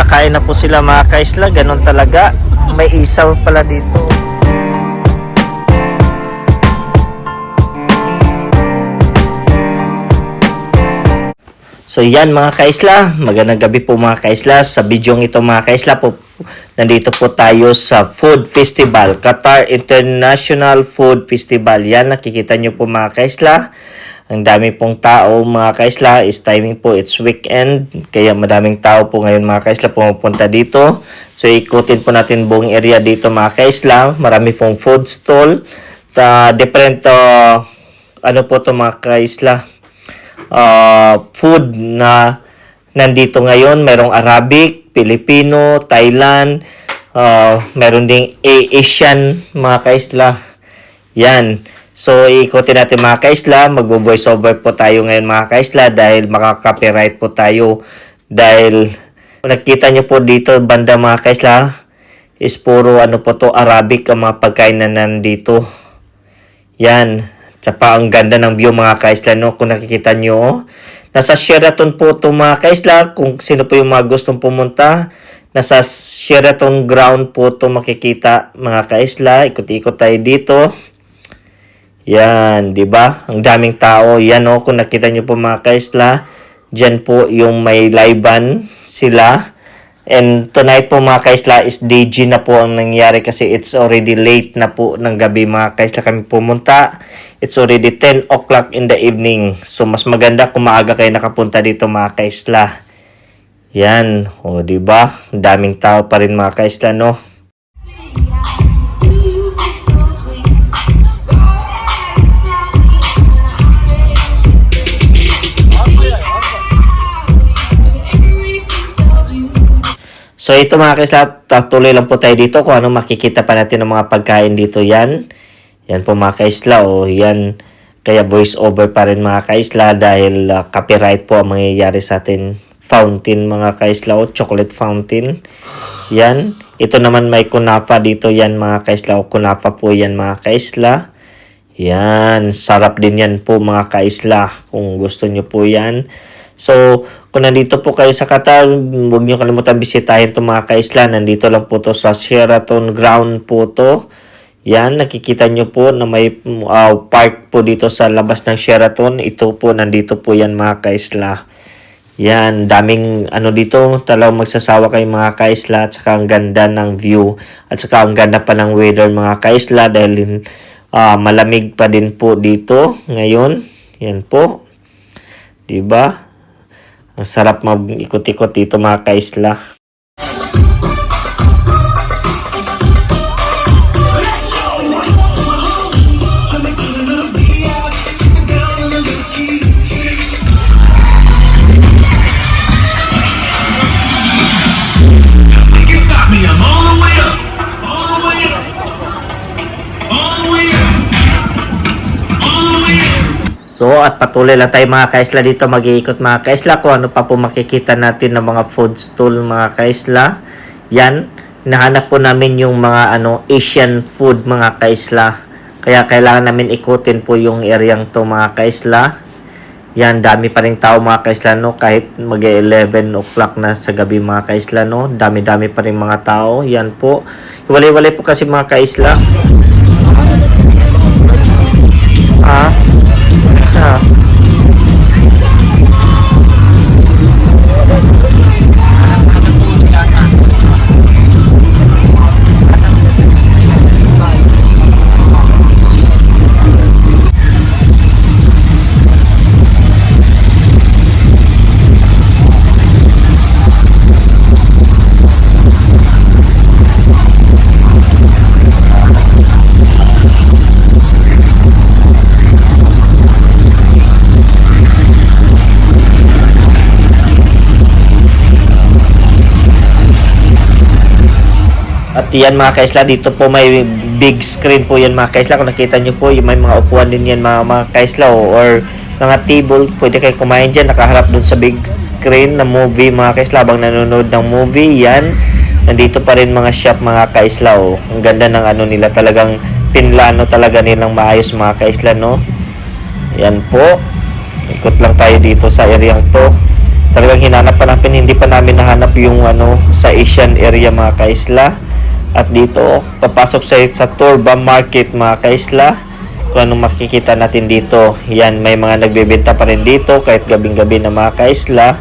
Kakain na po sila mga kaisla. Ganon talaga. May isaw pala dito. So yan mga kaisla, magandang gabi po mga kaisla. Sa video ito mga kaisla po, nandito po tayo sa Food Festival, Qatar International Food Festival. Yan, nakikita nyo po mga kaisla. Ang dami pong tao mga kaisla, is timing po, it's weekend. Kaya madaming tao po ngayon mga kaisla pumupunta dito. So ikutin po natin buong area dito mga kaisla. Marami pong food stall. Different, ano po to mga kaisla, food na nandito ngayon. Merong Arabic, Filipino, Thailand, meron ding Asian mga kaisla. Yan. So ikutin natin mga kaisla, magvo-voice over po tayo ngayon mga kaisla dahil makaka-copyright po tayo. Dahil nakita nyo po dito banda mga kaisla is puro ano po to, Arabic ang mga pagkain na nandito. Yan. Tsaka ang ganda ng view mga kaisla, no? Kung nakikita nyo, nasa Sheraton po ito mga kaisla. Kung sino po yung mga gustong pumunta, nasa Sheraton ground po ito makikita mga kaisla. Ikot-ikot tayo dito. Yan, di ba? Ang daming tao. Yan, no? Kung nakita nyo po mga kaisla, dyan po yung may live band sila. And tonight po mga kaisla is DG na po ang nangyari kasi it's already late na po ng gabi mga kaisla kami pumunta. It's already 10 o'clock in the evening. So mas maganda kung maaga kayo nakapunta dito mga kaisla. Yan, o di ba? Daming tao pa rin mga kaisla, no? So ito mga kaisla, tuloy lang po tayo dito kung ano makikita pa natin ng mga pagkain dito. Yan. Yan po mga kaisla. O yan. Kaya voice over pa rin mga kaisla dahil copyright po ang mangyayari sa atin. Fountain mga kaisla o chocolate fountain. Yan. Ito naman may kunafa dito. Yan mga kaisla o kunafa po yan mga kaisla. Yan. Sarap din yan po mga kaisla kung gusto nyo po yan. So, kung nandito po kayo sa Qatar, huwag nyo kalimutan bisitahin ito mga kaisla. Nandito lang po to sa Sheraton ground po to. Yan, nakikita nyo po na may park po dito sa labas ng Sheraton. Ito po, nandito po yan mga kaisla. Yan, daming ano dito. Talagang magsasawa kayo mga kaisla. At saka ang ganda ng view. At saka ang ganda pa ng weather mga kaisla. Dahil malamig pa din po dito ngayon. Yan po. Diba? Ang sarap mag-ikot-ikot dito mga kaisla. So at patuloy lang tayo mga kaisla dito mag-iikot mga kaisla kung ano pa po makikita natin ng mga food stall mga kaisla. Yan, nahanap po namin yung mga Asian food mga kaisla. Kaya kailangan namin ikutin po yung areang to mga kaisla. Yan, dami pa rin tao mga kaisla, no? Kahit mag-11 o'clock na sa gabi mga kaisla, no? Dami-dami pa rin mga tao. Yan po. Hiwalay-walay po kasi mga kaisla. At yan mga kaisla, dito po may big screen po yan mga kaisla. Kung nakita nyo po, may mga upuan din yan mga kaisla or mga table. Pwede kayo kumain dyan, nakaharap dun sa big screen na movie mga kaisla. Habang nanonood ng movie, yan. Nandito pa rin mga shop mga kaisla. Ang ganda ng nila, talagang pinlano talaga nilang maayos mga kaisla, no? Yan po. Ikot lang tayo dito sa area to. talagang hinanap pa namin, hindi pa namin nahanap yung sa Asian area mga kaisla. At dito papasok sa Turba Market mga kaisla, kung anong makikita natin dito. Yan, may mga nagbebenta pa rin dito kahit gabing-gabi na mga kaisla.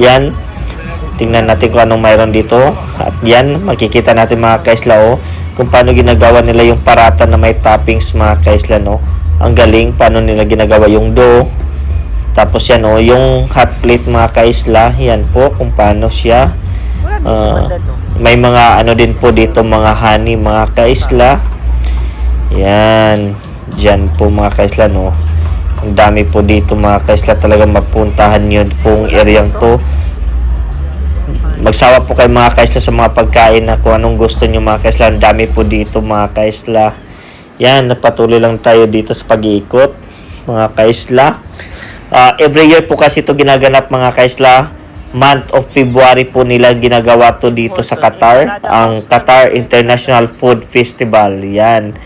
Yan, tingnan natin kung anong mayroon dito. At yan, makikita natin mga kaisla kung paano ginagawa nila yung parata na may toppings mga kaisla, no. Ang galing paano nila ginagawa yung dough. Tapos yan yung hot plate mga kaisla, yan po kung paano siya. May mga din po dito, mga honey mga kaisla. Yan, dyan po mga kaisla, no. Ang dami po dito mga kaisla, talaga mapuntahan yun pong areang to. Magsawa po kayo mga kaisla sa mga pagkain na kung anong gusto nyo mga kaisla. Ang dami po dito mga kaisla. Yan, napatuloy lang tayo dito sa pag-iikot mga kaisla. Every year po kasi ito ginaganap mga kaisla. Month of February po nila ginagawa to dito sa Qatar. Ang Qatar International Food Festival. Yan.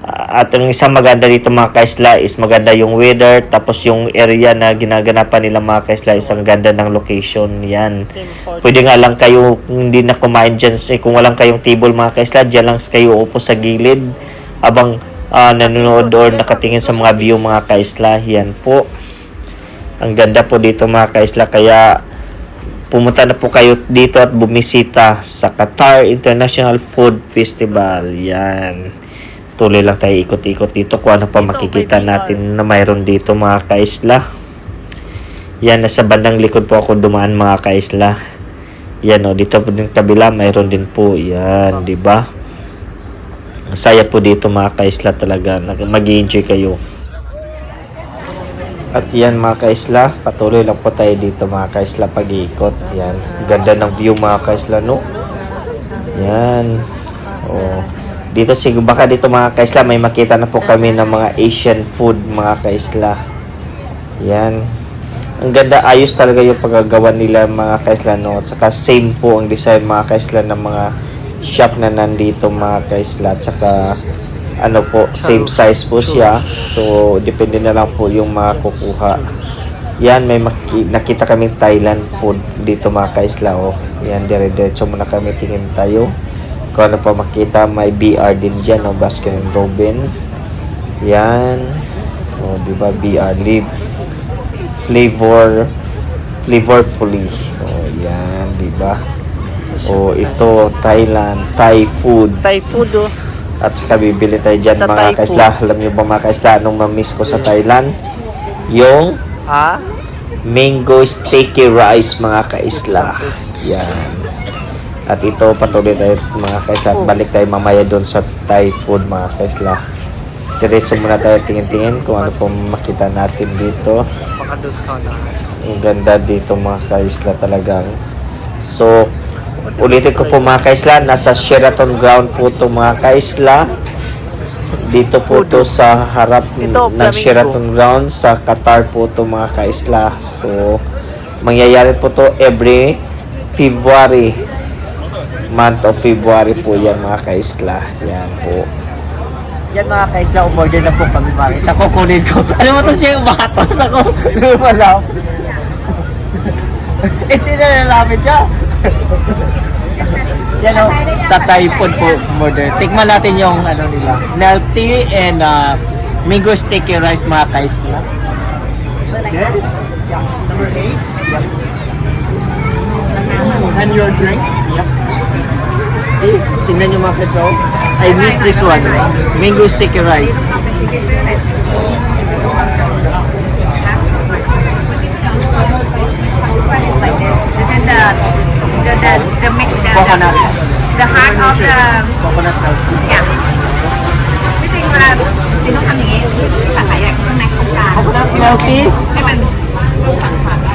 At ang isang maganda dito mga kaisla is maganda yung weather. Tapos yung area na ginaganapan nila mga kaisla is ang ganda ng location. Yan. Pwede nga lang kayo hindi na kumain dyan. Kung walang kayong table mga kaisla, dyan lang kayo upo sa gilid. Habang nanonood or nakatingin sa mga view mga kaisla. Yan po. Ang ganda po dito mga kaisla. Kaya pumunta na po kayo dito at bumisita sa Qatar International Food Festival. Yan. Tuloy lang tayo ikot-ikot dito kung ano pa makikita natin na mayroon dito mga kaisla. Yan, nasa bandang likod po ako dumaan mga kaisla. Yan dito po din kabila mayroon din po. Yan, di ba? Masaya po dito mga kaisla talaga. Mag-i-enjoy kayo. At yan mga kaisla, patuloy lang po tayo dito mga kaisla pag-iikot. Yan, ganda ng view mga kaisla, no? Yan. Dito baka dito mga kaisla may makita na po kami ng mga Asian food mga kaisla. Yan. Ang ganda, ayos talaga yung paggagawa nila mga kaisla, no? At saka same po ang design mga kaisla ng mga shop na nandito mga kaisla. At saka same size po siya. So depende na lang po yung mga kukuha. Yan, may nakita kaming Thailand food dito mga kaisla. Yan, dire-diretso muna kami, tingin tayo kung ano pa makita. May BR din dyan, Baskin and Robin. Yan. Diba, BR live flavorfully. Yan, diba. Ito Thailand Thai food. At saka bibili tayo dyan mga kaisla. Alam nyo ba mga kaisla anong mamiss ko sa Thailand? Yung mango sticky rice mga kaisla. Yan. At ito, patuloy tayo mga kaisla. Balik tayo mamaya doon sa Thai food mga kaisla. Diretso muna tayo tingin-tingin kung ano po makita natin dito. Ang ganda dito mga kaisla talagang. So, ulitin ko po mga kaisla, nasa Sheraton Ground po ito mga kaisla. Dito po ito sa harap ng Sheraton Ground sa Qatar po ito mga kaisla. So, mangyayari po to every February. Month of February po yan mga kaisla. Yan po. Yan mga kaisla, umorder na po kami mga kaisla. Kukunin ko. Ano mo ito siya yung batos ako? Lumalam. Sinalapit siya. Yan sa Thai food po umorder. Tikman natin yung nila. Milk tea and mango sticky rice mga kaisla. Okay. Number 8. And your drink? Yep. See, tingnan nyo mga kaisla. I miss this one. Mango sticky rice. Coconut. The heart of the Coconut milk. yeah. ที่จริงเวลาพี่ต้องทำอย่างนี้สาขาใหญ่ข้างในโครงการ Coconut milk tea ให้มันสั่งผ่านได้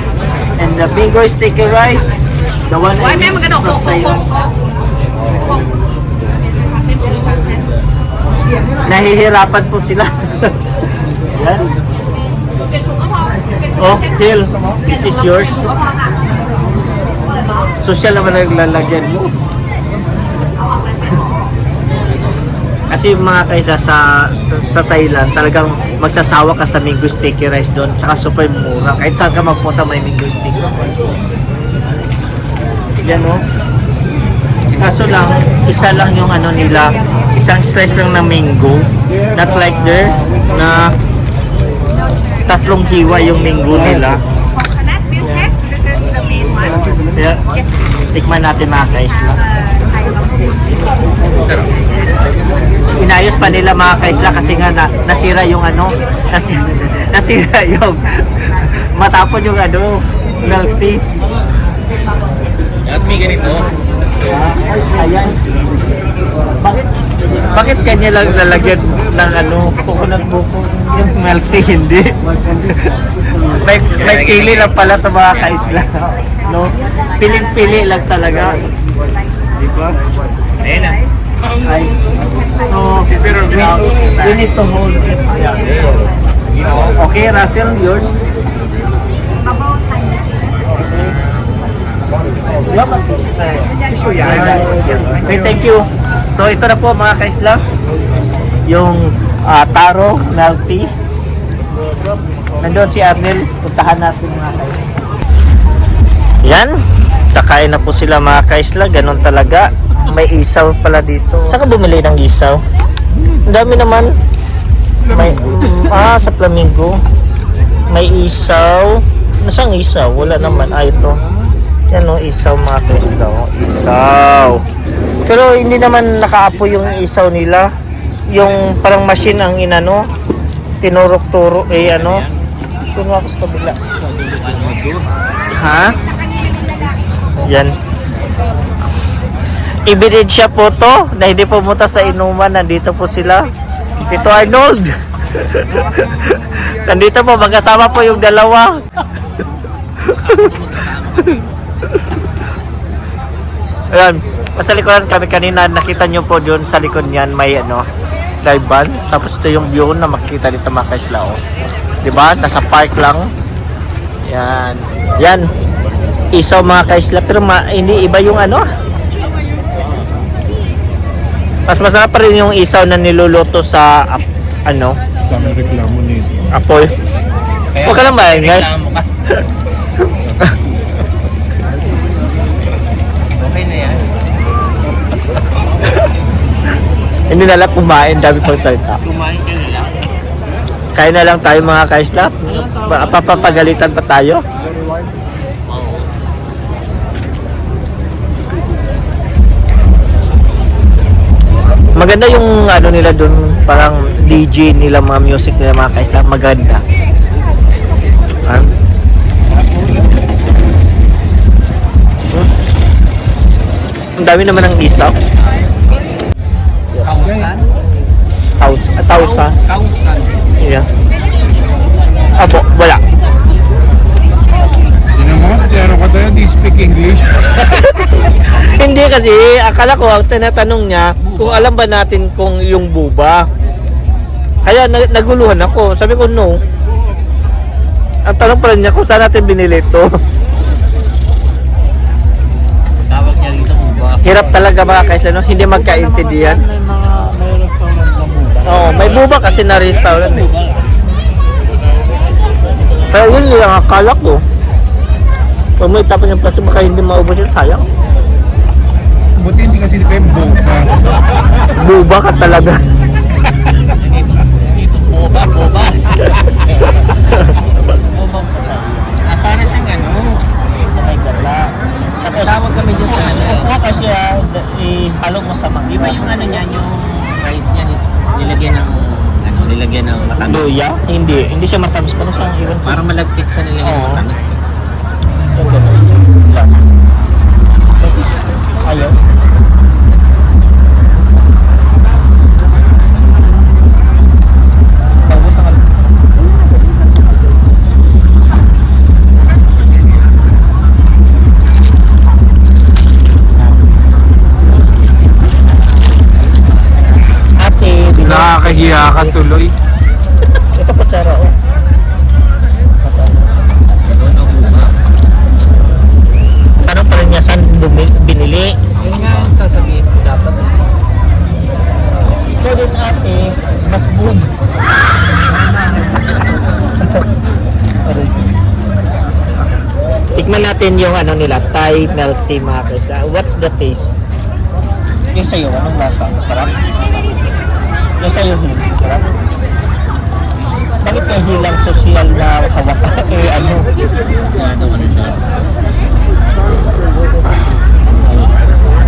and the mango sticky rice. The one ไว้ I แม่ miss มันกระโดด from โค้ง Thailand. Nahihirapan po sila. Yan. Oh, Hill, this is yours. Social naman ang lalagyan mo. Kasi mga kaisla sa Thailand, talagang magsasawa ka sa mango sticky rice doon. Tsaka super mura. Kahit saan ka magpunta may mango sticky rice. Yan o. Kaso lang, isa lang yung ano nila. Isang slice lang ng mango. Not like there na tatlong hiwa yung mango nila. Coconut milkshake, this is the main one. Kaya, tikman natin mga kaisla. Inayos pa nila mga kaisla kasi nga nasira yung ano, nasira yung matapon yung ano, milk tea. At may ganito. Ayan. Bakit kanya lang lalagyan ng ano, coconut buko yung milk tea, hindi? may pili lang pala ito mga kaisla. No? Piling-pili lang talaga. Di ba? Ayan na. Ay. So, we need to hold it. Okay, Russell, yours? Babaw tayo. Okay, thank you. So, ito na po mga kaisla. Yung taro, milk tea. Nandun si Arnel. Puntahan natin mga kaisla. Yan. Kakain na po sila mga kaisla. Ganon talaga. May isaw pala dito. Saan ka bumili ng isaw? Ang dami naman. May, sa Flamingo. May isaw. Nasaan isaw? Wala naman. Ito. Yan o, isaw mga kaisla. Isaw. Pero hindi naman nakaapoy yung isaw nila. Yung parang machine ang inano. Tinurok-turo. Ano. Tuno ako sa kabila. Ha? Yan. Ebidensya po to na hindi pumunta sa inuman. Nandito po sila. Ito Arnold. Nandito po, magkasama po yung dalawa. Ayan, sa likuran kami kanina, nakita nyo po doon sa likod niyan may ano, live band. Tapos ito yung view na makikita dito mga kaisla. Diba? Nasa park lang. Yan. Yan. Isaw mga kaisla. Pero hindi iba yung ano. Mas masarap pa rin yung isaw na niluluto sa ano. Dami reklamo nito. Apoy. Huwag ka lang ba yun, guys? Okay na yan. Hindi na lang kumain, dami pang salita. Kumain ka na lang. Kain na lang tayo mga ka-slap. Papapagalitan pa tayo. Maganda yung ano nila doon, parang DJ nila, mga music nila mga ka-slap. Maganda. Ang dami naman ng isaw. Kausan? Tausa. Kausan. Yeah. Apo, wala. Hindi naman, pero ka tayo, di speak English. Hindi kasi, akala ko ang tinatanong niya kung alam ba natin kung yung buba. Kaya naguluhan ako. Sabi ko no. Ang tanong pala niya kung saan natin binili ito. Tawag niya rito buba. Hirap talaga mga kaisla, no? Hindi magkaintindihan. May restaurant na buba. Oo, may buba kasi na restaurant eh. Pero yun lang akala ko. Kung mo itapon yung plastic, baka hindi maubos yun, sayang. Buti hindi kasi kayo boba. Buba ka talaga. Dito buba. Buba pala. Para siyang ano. May dala. Tapos, Tawag kami dyan sa ano. kuha ka siya, ihalo mo sa Di ba yung ano niya, yung rice niya is nilagyan ng ano, nilagyan ng matamis. luya? Hindi siya matamis. Pero siya iwan sa Para malagkit siya nilagyan ng Oo. matamis. Ayaw. Ate, Nakakahiya ka tuloy. ito kutsara oh. Doon ang buba. Tanong pa rin niya saan binili. Yun nga ang sasabihin ko dapat. So, din, natin yung ano nila, Thai milk tea mga kaisla. What's the taste? Yung sa'yo, anong lasa? Masarap? Yung sa'yo, Hil, masarap? Bakit yung hilang social na hawak? Ano?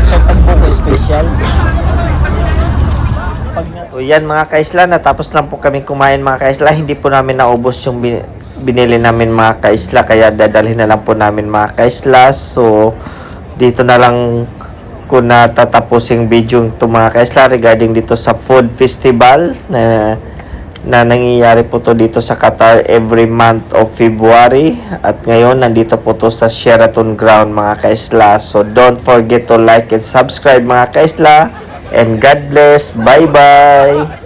So, pagbuko special. So yan mga kaisla, natapos lang po kami kumain mga kaisla. Hindi po namin naubos yung binili namin mga kaisla, kaya dadalhin na lang po namin mga kaisla. So dito na lang ko na tatapusing video ito mga kaisla regarding dito sa food festival na nangyayari po to dito sa Qatar every month of February. At ngayon nandito po to sa Sheraton Ground mga kaisla. So don't forget to like and subscribe mga kaisla. And God bless. Bye-bye.